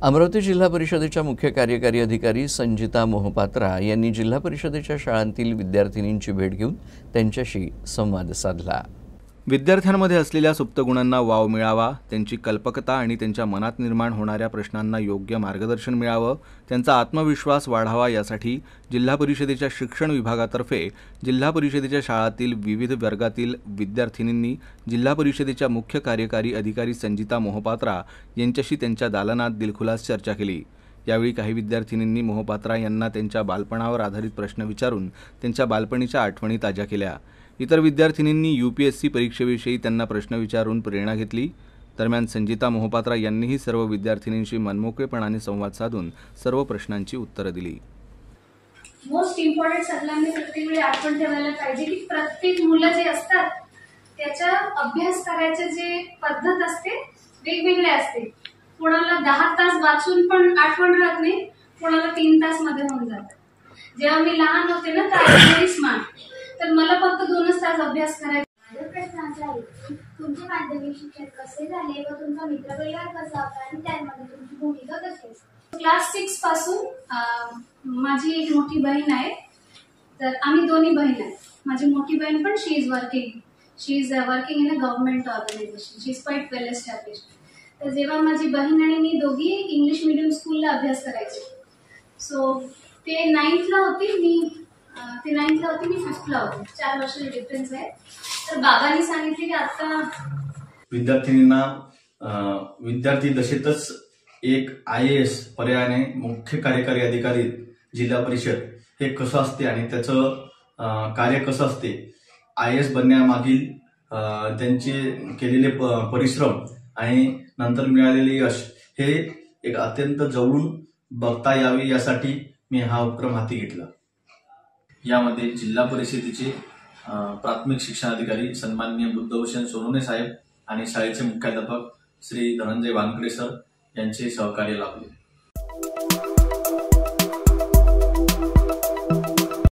अमरावती जिल्हा परिषदेच्या मुख्य कार्यकारी अधिकारी संजिता मोहपात्रा यांनी जिल्हा परिषदेच्या शाळांतील विद्यार्थिनींची भेट घेऊन त्यांच्याशी संवाद साधला। विद्यार्थ्यांमध्ये असलेल्या सुप्त गुणांना वाव मिळावा, त्यांची कल्पकता आणि त्यांच्या मनात निर्माण होणाऱ्या प्रश्नांना योग्य मार्गदर्शन मिळावं, त्यांचा आत्मविश्वास वाढावा यासाठी जिल्हा परिषदेच्या शिक्षण विभागातर्फे जिल्हा परिषदेच्या शाळांतील विविध वर्गातील विद्यार्थिनींनी जिल्हा परिषदेच्या मुख्य कार्यकारी अधिकारी संजिता मोहपात्रा यांच्याशी त्यांच्या दालनात दिलखुलास चर्चा केली। यावेळी काही विद्यार्थिनींनी मोहपात्रा यांना त्यांच्या बालपणावर आधारित प्रश्न विचारून त्यांच्या बालपणीच्या आठवणी ताज्या केल्या। इतर विद्यार्थिनींनी UPSC परीक्षेविषयी त्यांना प्रश्न विचारून प्रेरणा घेतली। दरम्यान संजिता मोहपात्रा यांनीही सर्व विद्यार्थिनींशी मनमोकळेपणाने संवाद साधून सर्व प्रश्नांची उत्तरे दिली। मोस्ट इम्पॉर्टंट सगळ्यांनी प्रत्येक वेळी आठवण ठेवायला पाहिजे की प्रत्येक मुलं जे असतात त्याच्या अभ्यास करायचे जे पद्धत असते वेगवेगळे असते। कोणाला 10 तास वाचून पण आठवण राहत नाही, कोणाला 3 तास मध्ये होऊन जातं। जेव्हा मी लहान होते ना तर व्हेरी स्मार्ट, तर मला फक्त 2च तास अभ्यास करायचा। माझा प्रश्न असा आहे की तुमचे माध्यमिक शिक्षण कसे झाले व तुमचा मित्रपरिवार कसा होता आणि त्यामध्ये तुमची भूमिका कशी असते? क्लास 6 पासून माझी एक मोठी बहीण आहे, तर आम्ही दोन्ही बहीण आहेत। माझी मोठी बहीण पण she is working in a government organisation, she is quite well established. तर जेव्हा माझी बहीण आणि मी दोघी इंग्लिश मीडियम स्कूलला अभ्यास करायचे, सो ते 9th ला होती, मी 5th ला होती, 4 वर्षाचा डिफरन्स आहे। तर बाबांनी सांगितले की आता विद्यार्थिनींना विद्यार्थी दशेतच एक IAS पर्यायाने मुख्य कार्यकारी अधिकारी जिल्हा परिषद हे कसं असते आणि त्याचं कार्य कसं असते, IAS बनण्यामागील त्यांचे केलेले परिश्रम आणि नंतर मिळालेले यश हे एक अत्यंत जवळून बघता यावे यासाठी मी हा उपक्रम हाती घेतला। यामध्ये जिल्हा परिषदेचे प्राथमिक शिक्षण अधिकारी सन्माननीय बुद्धभूषण सोनवणे साहेब आणि शाळेचे मुख्याध्यापक श्री धनंजय वानकडे सर यांचे सहकार्य लाभले।